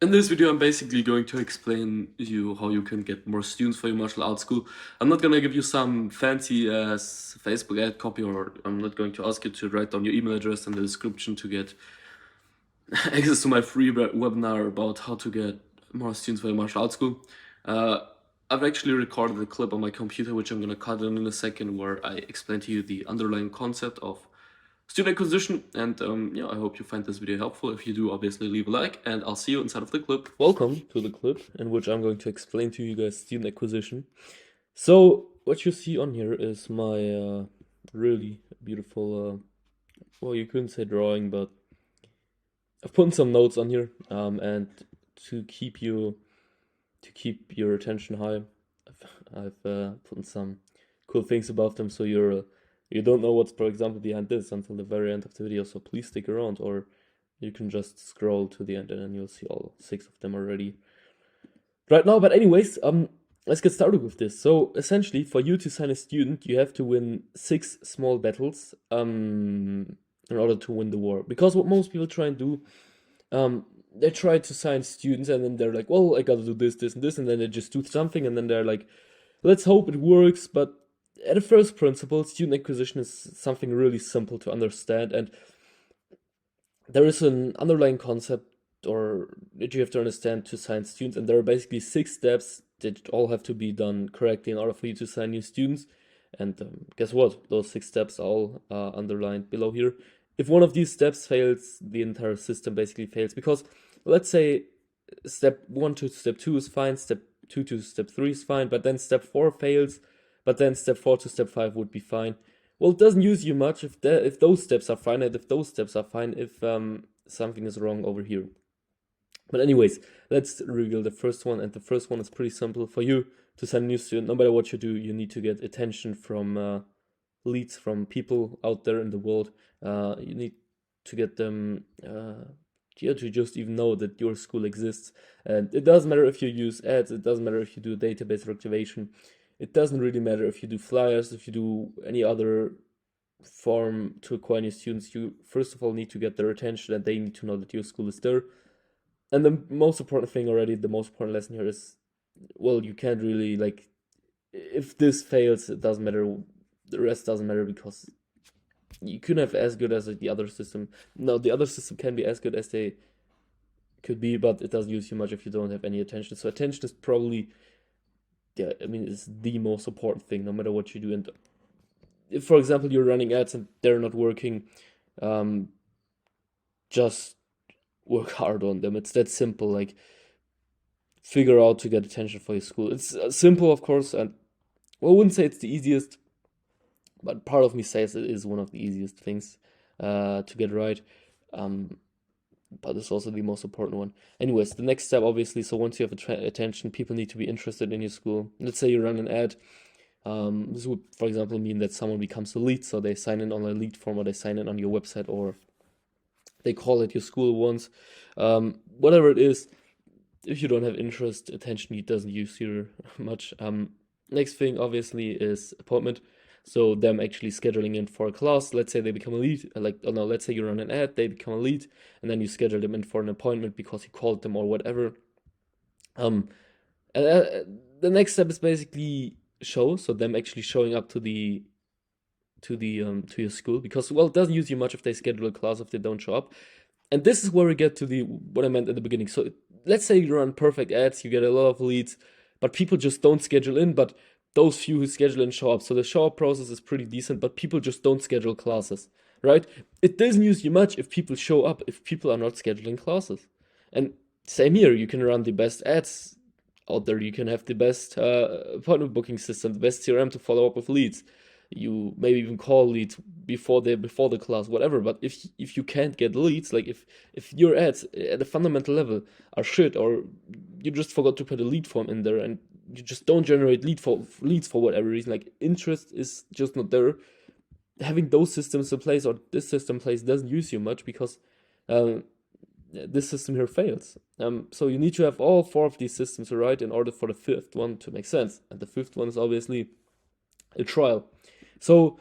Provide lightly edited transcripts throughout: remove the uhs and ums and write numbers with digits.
In this video, I'm basically going to explain you how you can get more students for your martial arts school. I'm not gonna give you some fancy Facebook ad copy, or I'm not going to ask you to write down your email address in the description to get access to my free webinar about how to get more students for your martial arts school. Uh, I've actually recorded a clip on my computer, which I'm gonna cut in a second, where I explain to you the underlying concept of student acquisition. And yeah, I hope you find this video helpful. If you do, obviously leave a like, and I'll see you inside of the clip. Welcome to the clip in which I'm going to explain to you guys student acquisition. So what you see on here is my really beautiful, well, you couldn't say drawing, but I've put some notes on here, and to keep your attention high, I've put some cool things above them, so you don't know what's, for example, behind this until the very end of the video. So please stick around, or you can just scroll to the end and then you'll see all 6 of them already right now. But anyways, let's get started with this. So essentially, for you to sign a student, you have to win 6 small battles in order to win the war. Because what most people try and do, they try to sign students and then they're like, well, I gotta do this, this, and this, and then they just do something and then they're like, let's hope it works. But at a first principle, student acquisition is something really simple to understand, and there is an underlying concept or that you have to understand to sign students, and there are basically 6 steps that all have to be done correctly in order for you to sign new students. And guess what? Those 6 steps are all underlined below here. If one of these steps fails, the entire system basically fails. Because let's say step 1 to step 2 is fine, step 2 to step 3 is fine, but then step 4 fails, but then step 4 to step 5 would be fine. Well, it doesn't use you much if those steps are fine, and if those steps are fine, if something is wrong over here. But anyways, let's reveal the first one, and the first one is pretty simple. For you to send a new student, no matter what you do, you need to get attention from leads, from people out there in the world. You need to get them yeah, to just even know that your school exists. And it doesn't matter if you use ads, it doesn't matter if you do database reactivation, it doesn't really matter if you do flyers, if you do any other form to acquire new students. You first of all need to get their attention, and they need to know that your school is there. And the most important thing already, the most important lesson here is, well, you can't really, like, if this fails, it doesn't matter, the rest doesn't matter, because you couldn't have as good as the other system. No, the other system can be as good as they could be, but it doesn't use you much if you don't have any attention. So attention is probably, yeah, I mean, it's the most important thing, no matter what you do. And if, for example, you're running ads and they're not working, just work hard on them. It's that simple. Like, figure out to get attention for your school. It's simple, of course, and well, I wouldn't say it's the easiest, but part of me says it is one of the easiest things to get right. But it's also the most important one. Anyways, the next step, obviously, so once you have attention, people need to be interested in your school. Let's say you run an ad. This would, for example, mean that someone becomes a lead, so they sign in on a lead form, or they sign in on your website, or they call it your school once. Whatever it is, if you don't have interest, attention, it doesn't use here much. Next thing, obviously, is appointment. So them actually scheduling in for a class. Let's say they become a lead, like, oh no, let's say you run an ad, they become a lead, and then you schedule them in for an appointment because you called them or whatever. And the next step is basically show, so them actually showing up to your school, because, well, it doesn't use you much if they schedule a class if they don't show up. And this is where we get to the what I meant at the beginning. So let's say you run perfect ads, you get a lot of leads, but people just don't schedule in, but those few who schedule in show up. So the show up process is pretty decent, but people just don't schedule classes, right? It doesn't use you much if people show up, if people are not scheduling classes. And same here, you can run the best ads out there, you can have the best appointment booking system, the best CRM to follow up with leads. You maybe even call leads before the class, whatever. But if you can't get leads, like if your ads at a fundamental level are shit, or you just forgot to put a lead form in there and you just don't generate leads for whatever reason, like interest is just not there, having those systems in place, or this system in place, doesn't use you much, because this system here fails. So you need to have all 4 of these systems right in order for the 5th one to make sense. And the 5th one is obviously a trial. So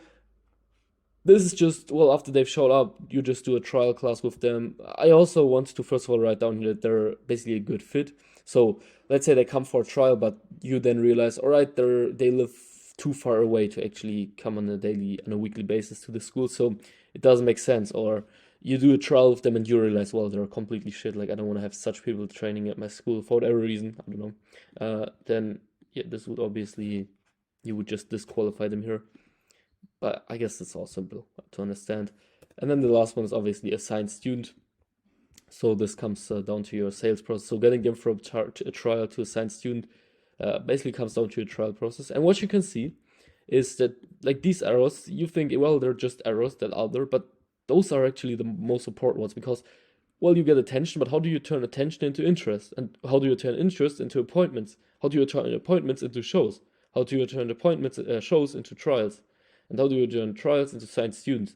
this is just, well, after they've showed up, you just do a trial class with them. I also want to first of all write down here that they're basically a good fit. So let's say they come for a trial, but you then realize, all right, they live too far away to actually come on a weekly basis to the school, so it doesn't make sense. Or you do a trial with them and you realize, well, they're completely shit. Like, I don't want to have such people training at my school for whatever reason. I don't know. Then yeah, this would obviously, you would just disqualify them here. But I guess it's all simple to understand. And then the last one is obviously assigned student. So this comes down to your sales process. So getting them from a trial to assigned student basically comes down to a trial process. And what you can see is that, like, these arrows, you think, well, they're just arrows that are there, but those are actually the most important ones, because, well, you get attention, but how do you turn attention into interest? And how do you turn interest into appointments? How do you turn appointments into shows? How do you turn appointments, shows into trials? And how do you turn trials into assigned students?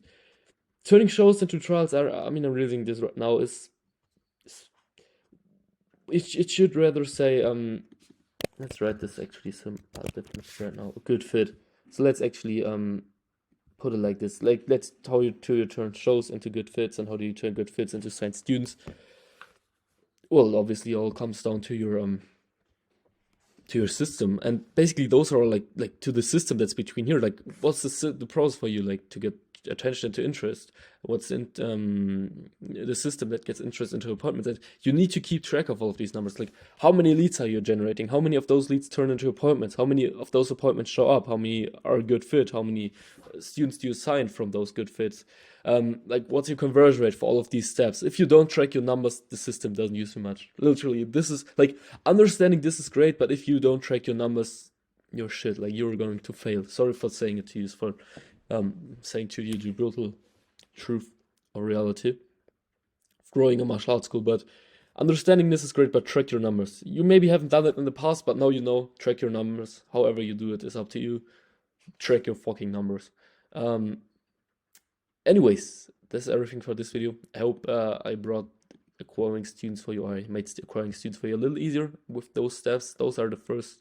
Turning shows into trials I'm reading this right now, it should rather say, let's write this actually some right now, a good fit. So let's actually put it like this. Like, let's how you turn shows into good fits, and how do you turn good fits into assigned students. Well, obviously all comes down to your system, and basically those are like to the system that's between here. Like, what's the process for you, like, to get attention into interest? What's in the system that gets interest into appointments? And you need to keep track of all of these numbers. Like, how many leads are you generating? How many of those leads turn into appointments? How many of those appointments show up? How many are a good fit? How many students do you assign from those good fits? Like, what's your conversion rate for all of these steps? If you don't track your numbers, the system doesn't use you much. Literally, this is like, understanding this is great, but if you don't track your numbers, you're shit. Like, you're going to fail. Sorry for saying it to you, for saying to you the brutal truth or reality of growing a martial arts school. But understanding this is great, but track your numbers. You maybe haven't done it in the past, but now you know. Track your numbers. However you do it is up to you. Track your fucking numbers. Anyways, that's everything for this video. I hope I brought acquiring students for you, or I made acquiring students for you a little easier with those steps. Those are the first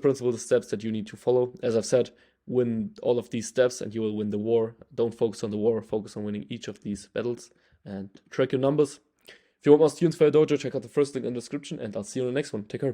principle, the steps that you need to follow. As I've said, win all of these steps and you will win the war. Don't focus on the war, focus on winning each of these battles, and track your numbers. If you want more students for your dojo, check out the first link in the description, and I'll see you in the next one. Take care.